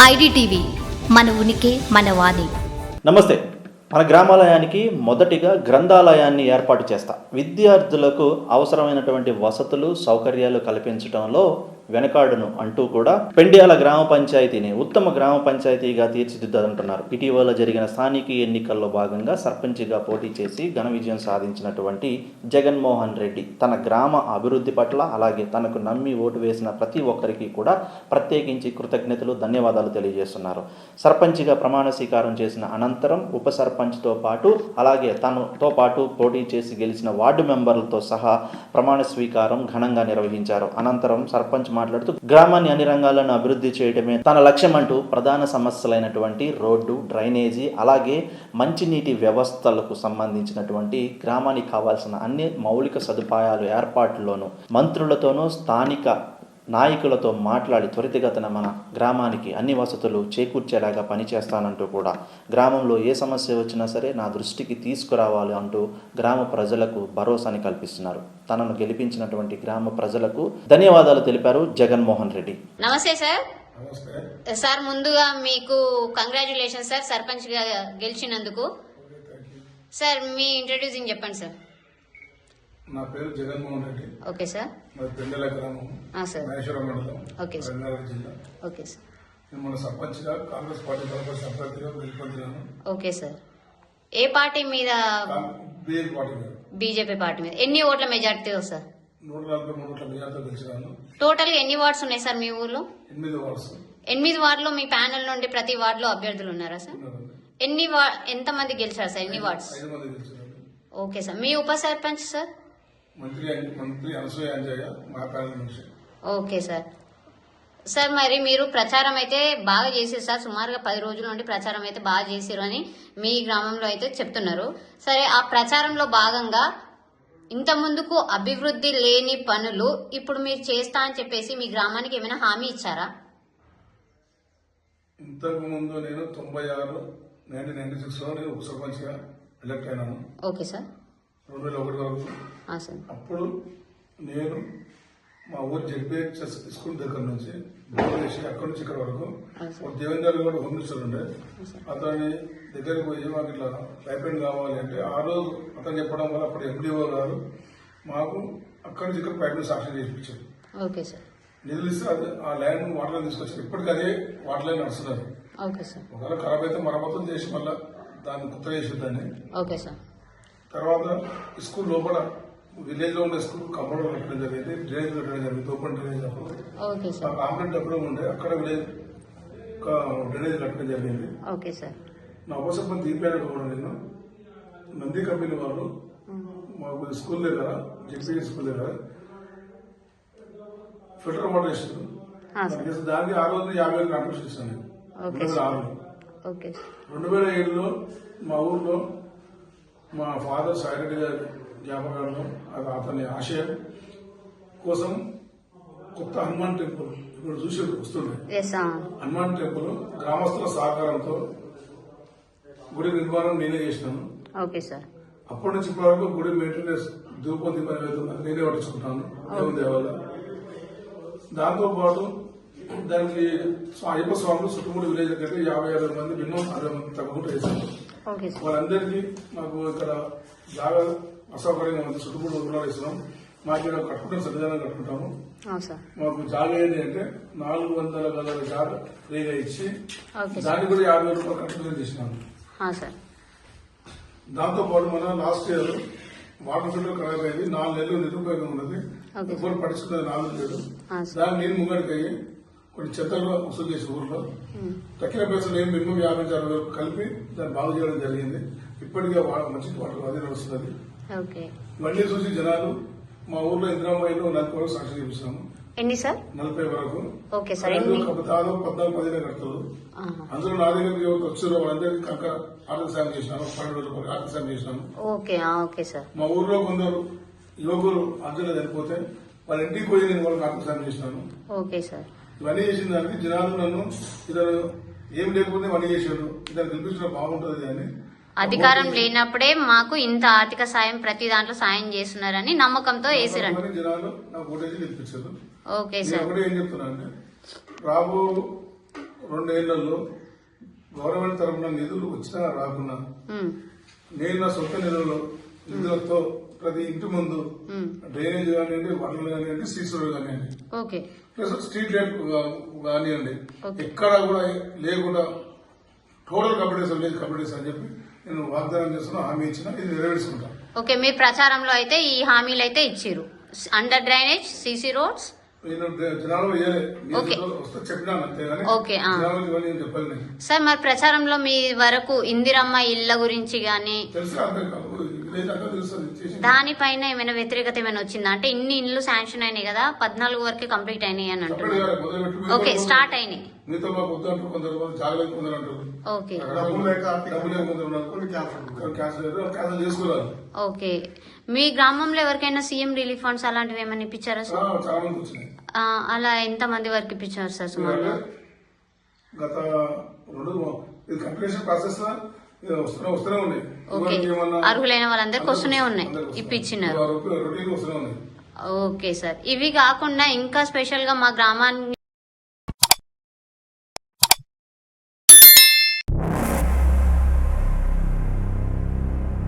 IDTV మన ఉనికి మన వాణి. నమస్తే. మన గ్రామాలయానికి మొదటిగా గ్రంథాలయాన్ని ఏర్పాటు చేస్తా. విద్యార్థులకు అవసరమైనటువంటి వసతులు సౌకర్యాలు కల్పించడంలో వెనకాడును అంటూ కూడా పెండ్యాల గ్రామ పంచాయతీని ఉత్తమ గ్రామ పంచాయతీగా తీర్చిదిద్దాలంటున్నారు. ఇటీవల జరిగిన స్థానిక ఎన్నికల్లో భాగంగా సర్పంచ్గా పోటీ చేసి ఘన విజయం సాధించినటువంటి జగన్మోహన్ రెడ్డి తన గ్రామ అభివృద్ధి పట్ల అలాగే తనకు నమ్మి ఓటు వేసిన ప్రతి ఒక్కరికి కూడా ప్రత్యేకించి కృతజ్ఞతలు ధన్యవాదాలు తెలియజేస్తున్నారు. సర్పంచ్గా ప్రమాణ స్వీకారం చేసిన అనంతరం ఉప సర్పంచ్తో పాటు అలాగే తనతో పాటు పోటీ చేసి గెలిచిన వార్డు మెంబర్లతో సహా ప్రమాణ స్వీకారం ఘనంగా నిర్వహించారు. అనంతరం సర్పంచ్ మాట్లాడుతూ గ్రామాన్ని అన్ని రంగాలను అభివృద్ధి చేయడమే తన లక్ష్యం అంటూ ప్రధాన సమస్యలైనటువంటి రోడ్డు, డ్రైనేజీ అలాగే మంచినీటి వ్యవస్థలకు సంబంధించినటువంటి గ్రామానికి కావాల్సిన అన్ని మౌలిక సదుపాయాలు ఏర్పాట్లోనూ మంత్రులతోనూ స్థానిక నాయకులతో మాట్లాడి త్వరితగతిన మన గ్రామానికి అన్ని వసతులు చేకూర్చేలాగా పనిచేస్తానంటూ కూడా గ్రామంలో ఏ సమస్య వచ్చినా సరే నా దృష్టికి తీసుకురావాలి అంటూ గ్రామ ప్రజలకు భరోసాని కల్పిస్తున్నారు. తనను గెలిపించినటువంటి గ్రామ ప్రజలకు ధన్యవాదాలు తెలిపారు జగన్మోహన్ రెడ్డి. నమస్తే సార్. సార్ ముందుగా మీకు కంగ్రాచ్యులేషన్ సార్ సర్పంచ్గా గెలిచినందుకు. సార్ మీ ఇంట్రడ్యూసింగ్ చెప్పండి సార్. నా పేరు జగన్మోహన్ రెడ్డి. Okay sir. మరి పెండల గ్రామం, మహేశ్వరం మండలం, రంగారెడ్డి జిల్లా. Okay sir. నేను మన సర్పంచ్గా కాంగ్రెస్ పార్టీ తరఫున అభ్యర్థిగా గెలుపొందినాను. Okay sir. ఏ పార్టీ మీద? బీజేపీ పార్టీ మీద. ఎన్ని ఓట్ల మెజార్టీతో సార్? 143 ఓట్ల మెజార్టీతో గెలిచినాను. టోటల్ గా ఎన్ని వార్డ్స్ ఉన్నాయి సార్ మీ ఊర్లో? 8 వార్డ్స్. 8 వార్డులో మీ ప్యానెల్ నుండి ప్రతి వార్డులో అభ్యర్థులు ఉన్నారా సార్? ఎంత మంది గెలిచారు సార్? ఎన్ని వార్డ్స్? 5 మంది గెలిచారు. Okay sir. మీ ఉప సర్పంచ్ సార్? మంత్రి అనసూయ అంజయ్య, మా ప్యానెల్ నుంచి. Okay sir. సార్ మరి మీరు ప్రచారం అయితే బాగా చేసారు సార్. సుమారుగా 10 రోజుల నుండి ప్రచారం అయితే బాగా చేసారు అని మీ గ్రామంలో అయితే చెప్తున్నారు. సరే, ఆ ప్రచారంలో భాగంగా ఇంత ముందుకు అభివృద్ధి లేని పనులు ఇప్పుడు మీరు చేస్తా అని చెప్పేసి మీ గ్రామానికి ఏమైనా హామీ ఇచ్చారా? ఇంతకు ముందు నేను 1996లో నేను ఉప సర్పంచ్గా ఎలక్ట్ అయినాను. Okay sir. 2001 వరకు. అప్పుడు నేను మా ఊరు జడ్పీహెచ్ఎస్ స్కూల్ దగ్గర నుంచి అక్కడి నుంచి ఇక్కడ వరకు దేవేందర్ కూడా హోమ్ మినిస్టర్ ఉండే అతని దగ్గరికి పోయి మాకు ఇట్లా లైబ్రరీ కావాలి అంటే ఆ రోజు అతను చెప్పడం వల్ల అప్పుడు ఎండిఓ గారు మాకు అక్కడి నుంచి ఇక్కడ పైపు సాక్ష్యం చేయించారు. Okay sir. నిధులు ఇస్తే ఆ ల్యాండ్ వాటర్ లైన్ తీసుకొచ్చారు. ఇప్పటికీ అదే వాటర్ లైన్ నడుస్తున్నారు. Okay sir. ఒకవేళ ఖరాబ్ అయితే మరమ్మతులు చేసి మళ్ళీ దాన్ని కొత్త చేసేదాన్ని. Okay sir. తర్వాత స్కూల్ లోపల విలేజ్ లో ఉండే స్కూల్ కంపౌండ్ కట్టడం జరిగింది, డ్రైనేజ్ కట్టడం జరిగింది, ఓపెన్ డ్రైనేజ్. అప్పుడు కాంప్లెంట్ అప్పుడు ఉండే అక్కడ విలేజ్ డ్రైనేజ్ కట్టడం జరిగింది. Okay sir. నా ఉపసర్పంచ్ దీపాడు కూడా నేను నంది కంపెనీ వాళ్ళు మాకు స్కూల్ దగ్గర జెడ్పీ స్కూల్ దగ్గర ఫిల్టర్ వాటర్ వేసారు. దానికి ఆ రోజు 50,000 కాంట్రిబ్యూషన్ ఇస్తాను. 2007లో మా ఊర్లో మా ఫాదర్ సాయిరెడ్డి గారి జ్ఞాపకాలను అతని ఆశయం కోసం కొత్త హనుమాన్ టెంపుల్ ఇప్పుడు చూసి వస్తుంది. హనుమాన్ టెంపుల్ గ్రామస్తుల సహకారంతో గుడి నిర్మాణం నేనే చేసినాను. అప్పటి నుంచి ఇప్పటి వరకు గుడి మెయింటెనెన్స్ ధూపం దీపం అవుతుంది నేనే పట్టించుకుంటాను దేవుని దేవాల. దాంతో పాటు దానికి అయ్యప్ప స్వాములు చుట్టుముడి విలేజ్ కంటే 56 మంది మినిమం 60 మంది తగ్గకుండా వేశారు. వాళ్ళందరికీ మాకు ఇక్కడ జాగా అసౌకర్యంగా ఉంది. చుట్టుముడి ఊళ్ళో వేస్తున్నాం. మాకు ఇక్కడ కట్టుకుంటాం, సన్నిధానం కట్టుకుంటాము. మాకు జాగా ఏంటి అంటే 400 గజాల జాగా ఫ్రీగా ఇచ్చి దానికి కూడా 50,000 రూపాయలు కట్టుకుని చేసినాము. దాంతో పాటు మన లాస్ట్ ఇయర్ వాటర్ ఫిల్టర్ ఖరాబ్ అయింది. 4 నెలలు నిరుపయోగం ఉన్నది. ఎవరు పట్టించుకున్నది 4 నెలలు. దాన్ని నేను ముంగడికి అయ్యి కొన్ని చెత్తలు వసూలు చేసి ఊర్లో తక్కిన పైసలు ఏమి మినిమం 50-60 వరకు కలిపి దాన్ని బాగు చేయడం జరిగింది. ఇప్పటికే మంచి వాటర్ అదే నడుస్తున్నది. ఇవన్నీ చూసి జనాలు మా ఊర్లో ఇందిరాబాయిలో 40 వరకు సాక్షి చూపిస్తున్నాము. ఎన్ని సార్? 40 వరకు. దాదాపు 14-15 కడతారు. అందులో నా దగ్గరికి వచ్చారు వాళ్ళందరికీ కనుక ఆర్థిక సాయం చేసినాను. 12 రూపాయలు ఆర్థిక సాయం చేసినాను. మా ఊర్లో కొందరు యువకులు అర్జున చనిపోతే వాళ్ళ ఇంటికి పోయి నేను వాళ్ళకి ఆర్థిక సాయం చేసినాను. ఇవన్నీ చేసిన దానికి జనాలు నన్ను ఇతను ఏం లేకపోతే ఇవన్నీ చేశాడు, ఇతను గెలిపించడం బాగుంటుంది అని అధికారం లేనప్పుడే మాకు ఇంత ఆర్థిక సాయం ప్రతి దాంట్లో సాయం చేస్తున్నారని నమ్మకంతో వేసారండి. జనాలు నాకు ఓటేసి గెలిపించారు. Okay sir. ఏం చెప్తున్నా అంటే రాబో 2 ఏళ్లలో గవర్నమెంట్ తరఫున నిధులు వచ్చినా రాకున్నా ఉమ్, నేను నా సొంత నిధులతో ప్రతి ఇంటి ముందు డ్రైనేజ్ కానివ్వండి, వాటర్ కానివ్వండి, సీసీ రోడ్ కానివ్వండి, ఓకే ప్లస్ స్ట్రీట్ లైట్ కానివ్వండి, Okay. ఎక్కడ కూడా లేకుండా టోటల్ కంప్లీటేషన్ లేదు కంప్లీటేషన్ అని చెప్పి నేను వాగ్దానం చేస్తున్నా, హామీ ఇచ్చిన, ఇది నెరవేర్చుకుంటాను. ఓకే, మీ ప్రచారంలో అయితే ఈ హామీలు అయితే ఇచ్చిర్రు. Under drainage, CC roads. నేను జనాలు వేయలే, Okay. వస్తే చెప్పినాను అంతేగాని Okay, జనాలకు ఇవన్నీ నేను చెప్పాలి. నేను సార్ మరి ప్రచారంలో మీ వరకు ఇందిరమ్మ ఇళ్ల గురించి గానీ తెలుసు, అర్థం కాదు, విలేజ్ అంతా తెలుస్తుంది చేసి. దానిపైన ఏమైనా వ్యతిరేకత ఏమైనా వచ్చిందా? అంటే ఇన్ని ఇండ్లు శాంక్షన్ అయినాయి కదా, 14 వరకే కంప్లీట్ అయినాయి అని సపరేట్ అంటున్నారు. గా మొదలుపెట్టి ఓకే, స్టార్ట్ అయినాయి. మీతో మాకు వద్దు అంటారు కొందరు, జాగ్రత్త కొందరు అంటారు. ఓకే డబ్బులు లేక కొందరు ఉన్నారు, క్యాన్సల్ చేసుకోవాలి. ఓకే, మీ గ్రామంలో ఎవరికైనా సీఎం రిలీఫ్ ఫండ్స్ అలాంటివి ఏమైనా ఇప్పించారా సార్? చాలా మంది వచ్చినాయి. అలా ఎంత మంది వరకు ఇప్పించారు సార్ సుమారుగా? గత 2 ఇది కంప్లీషన్ ప్రాసెస్ వస్తూనే ఉన్నాయి. ఓకే, ఏమన్నా అర్హులైన వాళ్ళందరికి వస్తూనే ఉన్నాయి, ఇప్పించినారు. రొటీన్ వస్తూనే ఉన్నాయి. ఓకే సార్, ఇవి కాకుండా ఇంకా స్పెషల్ గా మా గ్రామాన్ని